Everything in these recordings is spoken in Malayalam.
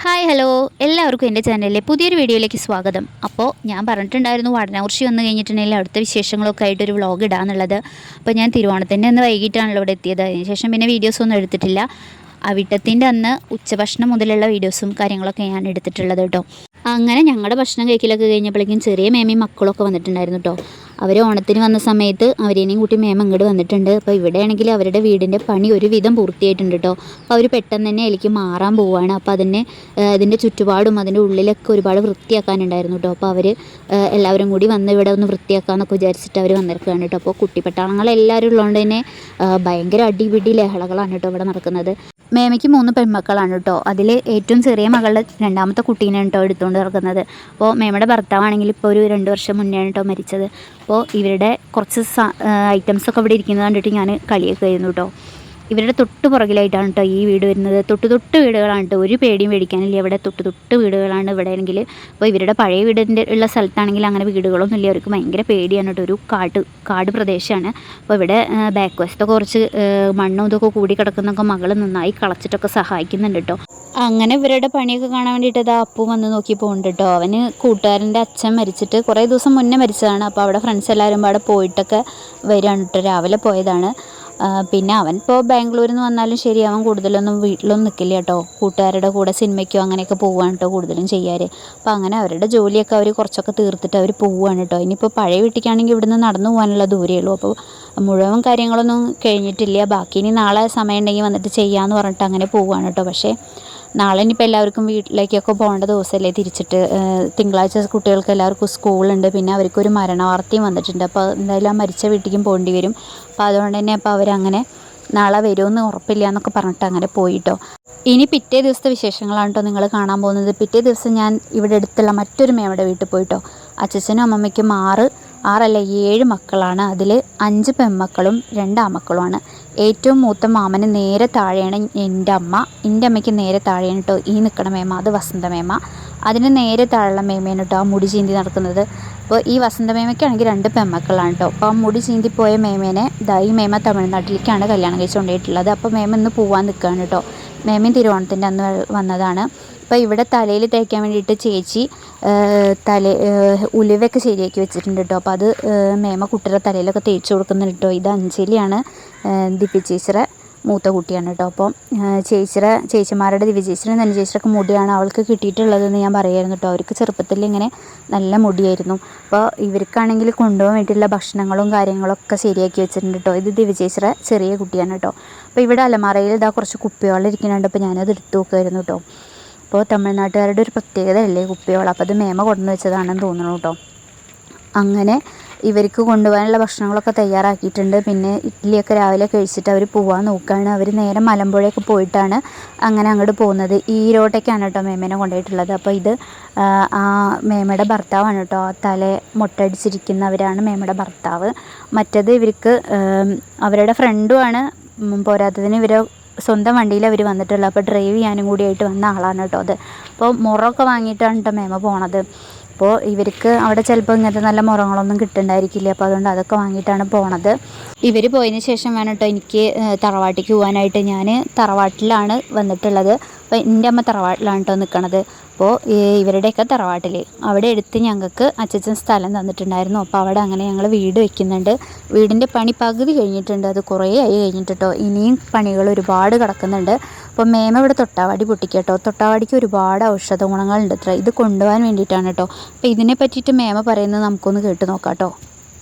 ഹായ് ഹലോ എല്ലാവർക്കും എൻ്റെ ചാനലിലെ പുതിയൊരു വീഡിയോയിലേക്ക് സ്വാഗതം. അപ്പോൾ ഞാൻ പറഞ്ഞിട്ടുണ്ടായിരുന്നു വടനാകുറിശി വന്നു കഴിഞ്ഞിട്ടുണ്ടെങ്കിൽ അവിടുത്തെ വിശേഷങ്ങളൊക്കെ ആയിട്ടൊരു വ്ളോഗ് ഇടാന്നുള്ളത്. അപ്പോൾ ഞാൻ തിരുവോണത്തിൻ്റെ അന്ന് വൈകിട്ടാണല്ലോ ഇവിടെ എത്തിയത്. അതിനുശേഷം പിന്നെ വീഡിയോസൊന്നും എടുത്തിട്ടില്ല. അവിട്ടത്തിൻ്റെ അന്ന് ഉച്ചഭക്ഷണം മുതലുള്ള വീഡിയോസും കാര്യങ്ങളൊക്കെ ഞാൻ എടുത്തിട്ടുള്ളത് കേട്ടോ. അങ്ങനെ ഞങ്ങളുടെ ഭക്ഷണം കഴിക്കലൊക്കെ കഴിഞ്ഞപ്പോഴേക്കും ചെറിയ മേമയും മക്കളൊക്കെ വന്നിട്ടുണ്ടായിരുന്നു കേട്ടോ. അവർ ഓണത്തിന് വന്ന സമയത്ത് അവരേനെയും കൂട്ടി മേമ ഇങ്ങോട്ട് വന്നിട്ടുണ്ട്. അപ്പോൾ ഇവിടെയാണെങ്കിൽ അവരുടെ വീടിൻ്റെ പണി ഒരുവിധം പൂർത്തിയായിട്ടുണ്ട് കേട്ടോ. അപ്പോൾ അവർ പെട്ടെന്ന് തന്നെ അതിലേക്ക് മാറാൻ പോവുകയാണ്. അപ്പോൾ ഇതിൻ്റെ ചുറ്റുപാടും അതിൻ്റെ ഉള്ളിലൊക്കെ ഒരുപാട് വൃത്തിയാക്കാനുണ്ടായിരുന്നു കേട്ടോ. അപ്പോൾ അവർ എല്ലാവരും കൂടി വന്ന് ഇവിടെ ഒന്ന് വൃത്തിയാക്കാമെന്നൊക്കെ വിചാരിച്ചിട്ട് അവർ വന്നിരിക്കുകയാണ് കേട്ടോ. അപ്പോൾ കുട്ടിപ്പട്ടാളങ്ങളെല്ലാവരും ഉള്ളതുകൊണ്ട് തന്നെ ഭയങ്കര അടിപിടി ലഹളകളാണ് കേട്ടോ ഇവിടെ നടക്കുന്നത്. മേമയ്ക്ക് 3 പെൺമക്കളാണ് കേട്ടോ. അതിൽ ഏറ്റവും ചെറിയ മകളുടെ രണ്ടാമത്തെ കുട്ടീനെ കേട്ടോ എടുത്തുകൊണ്ട് നടക്കുന്നത്. അപ്പോൾ മേമയുടെ ഭർത്താവാണെങ്കിൽ ഇപ്പോൾ ഒരു 2 വർഷം മുന്നേ കേട്ടോ മരിച്ചത്. അപ്പോൾ ഇവരുടെ കുറച്ച് ഐറ്റംസൊക്കെ ഇവിടെ ഇരിക്കുന്നത് കണ്ടിട്ട് ഞാൻ കളിയൊക്കെ ആയിരുന്നു കേട്ടോ. ഇവരുടെ തൊട്ട് പുറകിലായിട്ടാണ് കേട്ടോ ഈ വീട് വരുന്നത്. തൊട്ട് വീടുകളാണ് കേട്ടോ. ഒരു പേടിയും പേടിക്കാനില്ല. ഇവിടെ തൊട്ട് വീടുകളാണ് ഇവിടെ ആണെങ്കിൽ. അപ്പോൾ ഇവരുടെ പഴയ വീടിൻ്റെ ഉള്ള സ്ഥലത്താണെങ്കിൽ അങ്ങനെ വീടുകളൊന്നും ഇല്ല. അവർക്ക് ഭയങ്കര പേടിയാണ് കേട്ടോ. ഒരു കാട് പ്രദേശമാണ്. അപ്പോൾ ഇവിടെ ബാക്ക് വശത്തൊക്കെ കുറച്ച് മണ്ണും ഇതൊക്കെ കൂടി കിടക്കുന്നൊക്കെ മകൾ നന്നായി കളച്ചിട്ടൊക്കെ സഹായിക്കുന്നുണ്ട് കേട്ടോ. അങ്ങനെ ഇവരുടെ പണിയൊക്കെ കാണാൻ വേണ്ടിയിട്ട് അത് അപ്പു വന്ന് നോക്കി പോകുന്നുണ്ട് കേട്ടോ. അവന് കൂട്ടുകാരൻ്റെ അച്ഛൻ മരിച്ചിട്ട് കുറേ ദിവസം മുന്നേ മരിച്ചതാണ്. അപ്പോൾ അവിടെ ഫ്രണ്ട്സ് എല്ലാവരും അവിടെ പോയിട്ടൊക്കെ വരികയാണ് കേട്ടോ. രാവിലെ പോയതാണ്. പിന്നെ അവൻ ഇപ്പോൾ ബാംഗ്ലൂരിൽ നിന്ന് വന്നാലും ശരി, അവൻ കൂടുതലൊന്നും വീട്ടിലൊന്നും നിൽക്കില്ല കേട്ടോ. കൂട്ടുകാരുടെ കൂടെ സിനിമയ്ക്കോ അങ്ങനെയൊക്കെ പോവുകയാണ് കേട്ടോ കൂടുതലും ചെയ്യാറ്. അപ്പോൾ അങ്ങനെ അവരുടെ ജോലിയൊക്കെ അവർ കുറച്ചൊക്കെ തീർത്തിട്ട് അവർ പോവുകയാണ് കേട്ടോ. ഇനിയിപ്പോൾ പഴയ വീട്ടിലേക്കാണെങ്കിൽ ഇവിടുന്ന് നടന്നു പോകാനുള്ള ദൂരമേ ഉള്ളൂ. അപ്പോൾ മുഴുവൻ കാര്യങ്ങളൊന്നും കഴിഞ്ഞിട്ടില്ല. ബാക്കി ഇനി നാളെ സമയം ഉണ്ടെങ്കിൽ വന്നിട്ട് ചെയ്യാമെന്ന് പറഞ്ഞിട്ട് അങ്ങനെ പോവുകയാണ് കേട്ടോ. പക്ഷേ നാളെ ഇനിയിപ്പോൾ എല്ലാവർക്കും വീട്ടിലേക്കൊക്കെ പോകേണ്ട ദിവസമല്ലേ തിരിച്ചിട്ട്. തിങ്കളാഴ്ച കുട്ടികൾക്ക് എല്ലാവർക്കും സ്കൂളുണ്ട്. പിന്നെ അവർക്കൊരു മരണ വാർത്തയും വന്നിട്ടുണ്ട്. അപ്പോൾ എന്തായാലും ആ മരിച്ച വീട്ടിലേക്കും പോകേണ്ടി വരും. അപ്പോൾ അതുകൊണ്ട് തന്നെ അപ്പോൾ അവരങ്ങനെ നാളെ വരുമെന്ന് ഉറപ്പില്ല എന്നൊക്കെ പറഞ്ഞിട്ട് അങ്ങനെ പോയിട്ടോ. ഇനി പിറ്റേ ദിവസത്തെ വിശേഷങ്ങളാണ് കേട്ടോ നിങ്ങൾ കാണാൻ പോകുന്നത്. പിറ്റേ ദിവസം ഞാൻ ഇവിടെ അടുത്തുള്ള മറ്റൊരു മേമയുടെ വീട്ടിൽ പോയിട്ടോ. അച്ഛനും അമ്മമ്മയ്ക്കും 7 മക്കളാണ്. അതിൽ 5 പെൺമക്കളും 2 ആൺമക്കളുമാണ്. ഏറ്റവും മൂത്ത മാമന് നേരെ താഴെയാണ് എൻ്റെ അമ്മയ്ക്ക് നേരെ താഴെയാണ് കേട്ടോ ഈ നിൽക്കണ മേമ. അത് വസന്തമേമ. അതിന് നേരെ താഴെയുള്ള മേമയാണ് കേട്ടോ ആ മുടി ചീന്തി നടക്കുന്നത്. അപ്പോൾ ഈ വസന്തമേമയ്ക്കാണെങ്കിൽ 2 പെൺമക്കളാണ് കേട്ടോ. അപ്പോൾ ആ മുടി ചീന്തി പോയ മേമേനെ ഈ മേമ തമിഴ്നാട്ടിലേക്കാണ് കല്യാണം കഴിച്ച് കൊണ്ടുപോയിട്ടുള്ളത്. അപ്പോൾ മേമ ഇന്ന് പോകാൻ നിൽക്കുകയാണ് കേട്ടോ. മേമയും തിരുവോണത്തിൻ്റെ അന്ന് വന്നതാണ്. അപ്പോൾ ഇവിടെ തലയിൽ തേക്കാൻ വേണ്ടിയിട്ട് ചേച്ചി ഉലുവയൊക്കെ ശരിയാക്കി വെച്ചിട്ടുണ്ട് കേട്ടോ. അപ്പോൾ അത് മേമ കുട്ടിയുടെ തലയിലൊക്കെ തേച്ച് കൊടുക്കുന്നുണ്ട് കേട്ടോ. ഇത് അഞ്ജലിയാണ്, ദിവ്യ ചേച്ചിയുടെ മൂത്ത കുട്ടിയാണ് കേട്ടോ. അപ്പോൾ ചേച്ചിമാരുടെ ദിവ്യ ചേച്ചിയുടെ നെല്ലി ചേച്ചിയൊക്കെ മുടിയാണ് അവൾക്ക് കിട്ടിയിട്ടുള്ളതെന്ന് ഞാൻ പറയായിരുന്നു കേട്ടോ. അവർക്ക് ചെറുപ്പത്തിൽ ഇങ്ങനെ നല്ല മുടിയായിരുന്നു. അപ്പോൾ ഇവർക്കാണെങ്കിൽ കൊണ്ടുപോകാൻ വേണ്ടിയിട്ടുള്ള ഭക്ഷണങ്ങളും കാര്യങ്ങളൊക്കെ ശരിയാക്കി വെച്ചിട്ടുണ്ട് കേട്ടോ. ഇത് ദിവ്യ ചേച്ചിയുടെ ചെറിയ കുട്ടിയാണ് കേട്ടോ. അപ്പോൾ ഇവിടെ അലമാറയിൽ ഇതാ കുറച്ച് കുപ്പിവെള്ളം ഇരിക്കുന്നുണ്ട്. അപ്പോൾ ഞാനത് എടുത്തു നോക്കുമായിരുന്നു കേട്ടോ. അപ്പോൾ തമിഴ്നാട്ടുകാരുടെ ഒരു പ്രത്യേകതയല്ലേ കുപ്പിവെള്ളം. അപ്പോൾ അത് മേമ കൊണ്ടുവന്ന് വെച്ചതാണെന്ന് തോന്നുന്നു കേട്ടോ. അങ്ങനെ ഇവർക്ക് കൊണ്ടുപോകാനുള്ള ഭക്ഷണങ്ങളൊക്കെ തയ്യാറാക്കിയിട്ടുണ്ട്. പിന്നെ ഇഡ്ഡലിയൊക്കെ രാവിലെ കഴിച്ചിട്ട് അവർ പോകാൻ നോക്കുകയാണ്. അവർ നേരെ മലമ്പുഴയൊക്കെ പോയിട്ടാണ് അങ്ങനെ അങ്ങോട്ട് പോകുന്നത്. ഈരോട്ടേക്കാണ് കേട്ടോ മേമേനെ കൊണ്ടുപോയിട്ടുള്ളത്. അപ്പോൾ ഇത് ആ മേമയുടെ ഭർത്താവാണ് കേട്ടോ. മുട്ടടിച്ചിരിക്കുന്നവരാണ് മേമയുടെ ഭർത്താവ്. മറ്റത് ഇവർക്ക് അവരുടെ ഫ്രണ്ടുമാണ്. പോരാത്തതിന് സ്വന്തം വണ്ടിയിൽ അവർ വന്നിട്ടുള്ളത്. അപ്പോൾ ഡ്രൈവ് ചെയ്യാനും കൂടിയായിട്ട് വന്ന ആളാണ് കേട്ടോ അത്. അപ്പോൾ മുറമൊക്കെ വാങ്ങിയിട്ടാണ് കേട്ടോ മേമ പോണത്. അപ്പോൾ ഇവർക്ക് അവിടെ ചിലപ്പോൾ ഇങ്ങനത്തെ നല്ല മുറങ്ങളൊന്നും കിട്ടുന്നുണ്ടായിരിക്കില്ല. അപ്പോൾ അതുകൊണ്ട് അതൊക്കെ വാങ്ങിയിട്ടാണ് പോണത്. ഇവർ പോയതിന് ശേഷം വേണം കേട്ടോ എനിക്ക് തറവാട്ടിലേക്ക് പോകാനായിട്ട്. ഞാൻ തറവാട്ടിലാണ് വന്നിട്ടുള്ളത്. അപ്പോൾ എൻ്റെ അമ്മ തറവാട്ടിലാണ് കേട്ടോ നിൽക്കണത്. അപ്പോൾ ഇവരുടെയൊക്കെ തറവാട്ടിൽ അവിടെ എടുത്ത് ഞങ്ങൾക്ക് അച്ഛൻ സ്ഥലം തന്നിട്ടുണ്ടായിരുന്നു. അപ്പോൾ അവിടെ അങ്ങനെ ഞങ്ങൾ വീട് വെക്കുന്നുണ്ട്. വീടിൻ്റെ പണി പകുതി കഴിഞ്ഞിട്ടുണ്ട്. അത് കുറേ ആയി കഴിഞ്ഞിട്ട് കേട്ടോ. ഇനിയും പണികൾ ഒരുപാട് കിടക്കുന്നുണ്ട്. അപ്പോൾ മേമ ഇവിടെ തൊട്ടാവാടി പൊട്ടിക്കുക കേട്ടോ. തൊട്ടാവാടിക്ക് ഒരുപാട് ഔഷധ ഗുണങ്ങളുണ്ട് അത്ര. ഇത് കൊണ്ടുപോകാൻ വേണ്ടിയിട്ടാണ് കേട്ടോ. അപ്പോൾ ഇതിനെ പറ്റിയിട്ട് മേമ പറയുന്നത് നമുക്കൊന്ന് കേട്ട് നോക്കാം കേട്ടോ.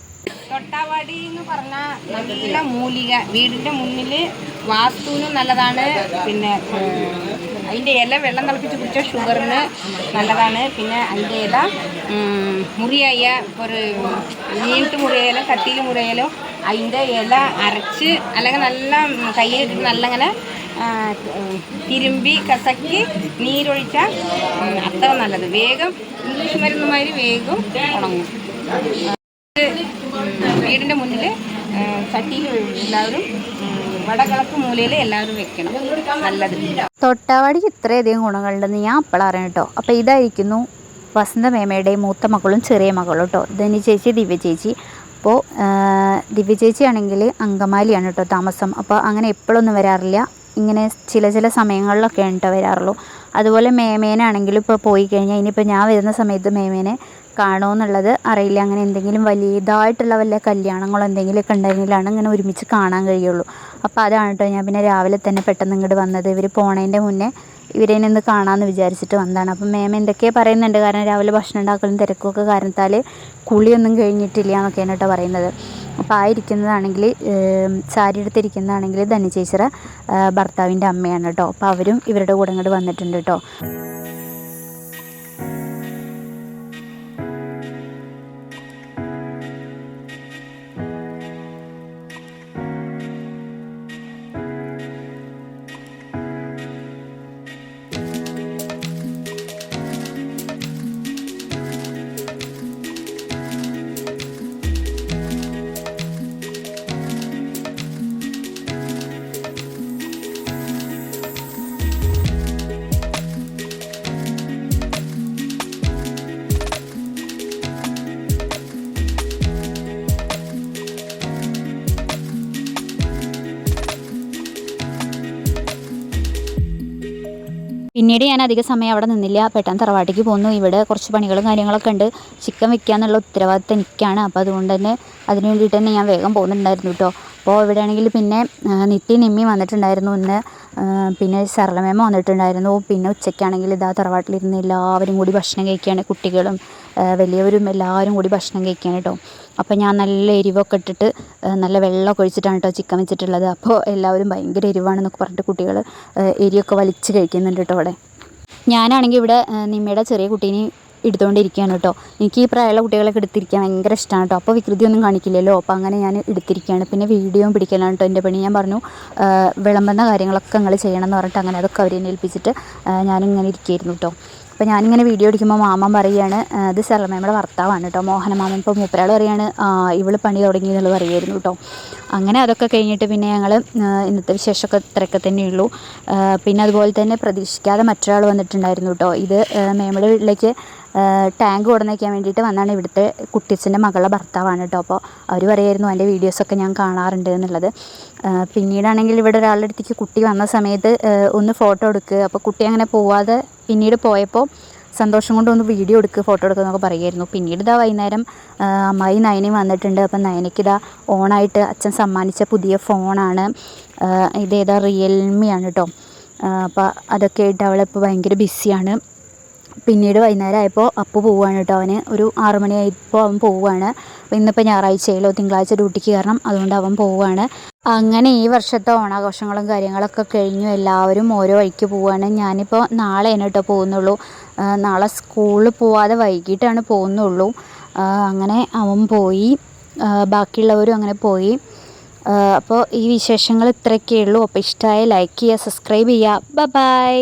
തൊട്ടാവാടി എന്ന് പറഞ്ഞാൽ നല്ല മൂലിക, വീടിൻ്റെ മുന്നിൽ വാസ്തുവിനും നല്ലതാണ്. പിന്നെ അതിൻ്റെ ഇല വെള്ളം തിളപ്പിച്ച് കുടിച്ചാൽ ഷുഗറിന് നല്ലതാണ്. പിന്നെ അതിൻ്റെ ഇല മുറിയായ ഒരു നീട്ട് മുറിയായാലും കട്ടിയിൽ മുറിയായാലും അതിൻ്റെ ഇല അരച്ച് അല്ലെങ്കിൽ നല്ല കയ്യിലിട്ട് നല്ല അങ്ങനെ തിരുമ്പി കസക്കി നീരൊഴിച്ചാൽ അത്ര നല്ലത്. വേഗം ഇംഗ്ലീഷ് മരുന്നുമാതിരി വേഗം ഉണങ്ങും. വീടിൻ്റെ മുന്നിൽ ചട്ടിയിൽ എല്ലാവരും വടകിഴക്ക് മൂലയിൽ എല്ലാവരും വെക്കണം, നല്ലത്. തൊട്ടാവാടിക്ക് ഇത്രയധികം ഗുണങ്ങളുണ്ടെന്ന് ഞാൻ അപ്പോഴാണ് അറിയണം കേട്ടോ. അപ്പോൾ ഇതായിരിക്കുന്നു വസന്തമേമയുടെയും മൂത്ത മകളും ചെറിയ മകളും കേട്ടോ. ധനി ചേച്ചി, ദിവ്യ ചേച്ചി. അപ്പോൾ ദിവ്യ ചേച്ചി ആണെങ്കിൽ അങ്കമാലിയാണ് കേട്ടോ താമസം. അപ്പോൾ അങ്ങനെ എപ്പോഴൊന്നും വരാറില്ല. ഇങ്ങനെ ചില സമയങ്ങളിലൊക്കെയാണ് കേട്ടോ വരാറുള്ളൂ. അതുപോലെ മേമേനാണെങ്കിലും ഇപ്പോൾ പോയി കഴിഞ്ഞാൽ ഇനിയിപ്പോൾ ഞാൻ വരുന്ന സമയത്ത് മേമേനെ കാണുമെന്നുള്ളത് അറിയില്ല. അങ്ങനെ എന്തെങ്കിലും വലിയതായിട്ടുള്ള വല്ല കല്യാണങ്ങളോ എന്തെങ്കിലുമൊക്കെ ഉണ്ടെങ്കിലാണ് ഇങ്ങനെ ഒരുമിച്ച് കാണാൻ കഴിയുള്ളൂ. അപ്പോൾ അതാണ് കേട്ടോ ഞാൻ പിന്നെ രാവിലെ തന്നെ പെട്ടെന്ന് ഇങ്ങോട്ട് വന്നത്. ഇവർ പോണതിൻ്റെ മുന്നേ ഇവരേനെ ഒന്ന് കാണാമെന്ന് വിചാരിച്ചിട്ട് വന്നതാണ്. അപ്പം മേമ എന്തൊക്കെയോ പറയുന്നുണ്ട്, കാരണം രാവിലെ ഭക്ഷണം ഉണ്ടാക്കലും തിരക്കൊക്കെ കാരണത്താൽ കുളിയൊന്നും കഴിഞ്ഞിട്ടില്ല എന്നൊക്കെയാണ് കേട്ടോ പറയുന്നത്. അപ്പോൾ ആ ഇരിക്കുന്നതാണെങ്കിൽ സാരി എടുത്തിരിക്കുന്നതാണെങ്കിൽ ധന്യ ചേച്ചിയുടെ ഭർത്താവിൻ്റെ അമ്മയാണ് കേട്ടോ. അപ്പോൾ അവരും ഇവരുടെ കൂടെ ഇങ്ങോട്ട് വന്നിട്ടുണ്ട് കേട്ടോ. പിന്നീട് ഞാൻ അധിക സമയം അവിടെ നിന്നില്ല, പെട്ടെന്ന് തറവാട്ടിലേക്ക് പോന്നു. ഇവിടെ കുറച്ച് പണികളും കാര്യങ്ങളൊക്കെ ഉണ്ട്. ചിക്കൻ വെക്കാന്നുള്ള ഉത്തരവാദിത്തം എനിക്കാണ്. അപ്പോൾ അതുകൊണ്ട് തന്നെ അതിന് വേണ്ടിയിട്ട് തന്നെ ഞാൻ വേഗം പോകുന്നുണ്ടായിരുന്നു കേട്ടോ. അപ്പോൾ ഇവിടെ ആണെങ്കിൽ പിന്നെ നിത്തി നിമ്മി വന്നിട്ടുണ്ടായിരുന്നു ഇന്ന്. പിന്നെ സരളമേമ വന്നിട്ടുണ്ടായിരുന്നു. പിന്നെ ഉച്ചയ്ക്കാണെങ്കിൽ ഇതാ തറവാട്ടിലിരുന്ന് എല്ലാവരും കൂടി ഭക്ഷണം കഴിക്കുകയാണ്. കുട്ടികളും വലിയവരും എല്ലാവരും കൂടി ഭക്ഷണം കഴിക്കുകയാണ് കേട്ടോ. അപ്പോൾ ഞാൻ നല്ല എരിവൊക്കെ ഇട്ടിട്ട് നല്ല വെള്ളമൊക്കെ ഒഴിച്ചിട്ടാണ് കേട്ടോ ചിക്കൻ വെച്ചിട്ടുള്ളത്. അപ്പോൾ എല്ലാവരും ഭയങ്കര എരിവാണെന്നൊക്കെ പറഞ്ഞിട്ട് കുട്ടികൾ എരിയൊക്കെ വലിച്ച് കഴിക്കുന്നുണ്ട് കേട്ടോ അവിടെ. ഞാനാണെങ്കിൽ ഇവിടെ നിമ്മയുടെ ചെറിയ കുട്ടീനെ എടുത്തുകൊണ്ടിരിക്കുകയാണ് കേട്ടോ. എനിക്ക് ഈ പ്രായമുള്ള കുട്ടികളൊക്കെ എടുത്തിരിക്കാൻ ഭയങ്കര ഇഷ്ടമാണ് കേട്ടോ. അപ്പോൾ വികൃതിയൊന്നും കാണിക്കില്ലല്ലോ. അപ്പോൾ അങ്ങനെ ഞാൻ എടുത്തിരിക്കുകയാണ്. പിന്നെ വീഡിയോയും പിടിക്കലാണ് കേട്ടോ എൻ്റെ പണി. ഞാൻ പറഞ്ഞു വിളമ്പുന്ന കാര്യങ്ങളൊക്കെ നിങ്ങൾ ചെയ്യണം എന്ന് പറഞ്ഞിട്ട് അങ്ങനെ അതൊക്കെ അവരെ ഏൽപ്പിച്ചിട്ട് ഞാനിങ്ങനെ ഇരിക്കുകയായിരുന്നു കേട്ടോ. അപ്പോൾ ഞാനിങ്ങനെ വീഡിയോ എടുക്കുമ്പോൾ മാമൻ പറയുകയാണ് ഇത് സരളമേമ്മയുടെ ഭർത്താവാണ് കേട്ടോ, മോഹന മാമൻ. ഇപ്പോൾ മൂപ്പരാൾ പറയുകയാണ് ഇവൾ പണി തുടങ്ങി എന്നുള്ളത് പറയുമായിരുന്നു കേട്ടോ. അങ്ങനെ അതൊക്കെ കഴിഞ്ഞിട്ട് പിന്നെ ഞങ്ങൾ ഇന്നത്തെ വിശേഷമൊക്കെ ഇത്രയൊക്കെ തന്നെയുള്ളൂ. പിന്നെ അതുപോലെ തന്നെ പ്രതീക്ഷിക്കാതെ മറ്റൊരാൾ വന്നിട്ടുണ്ടായിരുന്നു കേട്ടോ. ഇത് മേമ്മയുടെ വീട്ടിലേക്ക് ടാങ്ക് കൊടുന്നേക്കാൻ വേണ്ടിയിട്ട് വന്നാണ്. ഇവിടുത്തെ കുട്ടിയച്ഛൻ്റെ മകളുടെ ഭർത്താവാണ് കേട്ടോ. അപ്പോൾ അവർ പറയായിരുന്നു എൻ്റെ വീഡിയോസൊക്കെ ഞാൻ കാണാറുണ്ട് എന്നുള്ളത്. പിന്നീടാണെങ്കിൽ ഇവിടെ ഒരാളുടെ അടുത്തേക്ക് കുട്ടി വന്ന സമയത്ത് ഒന്ന് ഫോട്ടോ എടുക്കുക, അപ്പോൾ കുട്ടി അങ്ങനെ പോവാതെ പിന്നീട് പോയപ്പോൾ സന്തോഷം കൊണ്ട് ഒന്ന് വീഡിയോ എടുക്കുക, ഫോട്ടോ എടുക്കുക എന്നൊക്കെ പറയുമായിരുന്നു. പിന്നീട് ഇതാ വൈകുന്നേരം അമ്മായി നയനയും വന്നിട്ടുണ്ട്. അപ്പം നയനയ്ക്കിതാ ഓണായിട്ട് അച്ഛൻ സമ്മാനിച്ച പുതിയ ഫോണാണ്. ഇതേതാ റിയൽമിയാണ് കേട്ടോ. അപ്പോൾ അതൊക്കെ ആയിട്ട് അവളിപ്പോൾ ഭയങ്കര ബിസിയാണ്. പിന്നീട് വൈകുന്നേരം ആയപ്പോൾ അപ്പു പോവുകയാണ് കേട്ടോ. അവന് ഒരു 6 മണിയായപ്പോൾ അവൻ പോവുകയാണ്. അപ്പോൾ ഇന്നിപ്പോൾ ഞായറാഴ്ചയിലോ തിങ്കളാഴ്ച ഡ്യൂട്ടിക്ക് കയറണം, അതുകൊണ്ട് അവൻ പോവുകയാണ്. അങ്ങനെ ഈ വർഷത്തെ ഓണാഘോഷങ്ങളും കാര്യങ്ങളൊക്കെ കഴിഞ്ഞു. എല്ലാവരും ഓരോ വഴിക്ക് പോവുകയാണ്. ഞാനിപ്പോൾ നാളെയാണ് കേട്ടോ പോകുന്നുള്ളൂ. നാളെ സ്കൂളിൽ പോവാതെ വൈകിട്ടാണ് പോകുന്നുള്ളൂ. അങ്ങനെ അവൻ പോയി, ബാക്കിയുള്ളവരും അങ്ങനെ പോയി. അപ്പോൾ ഈ വിശേഷങ്ങൾ ഇത്രയൊക്കെയുള്ളൂ. അപ്പോൾ ഇഷ്ടമായ ലൈക്ക് ചെയ്യുക, സബ്സ്ക്രൈബ് ചെയ്യുക. ബൈ.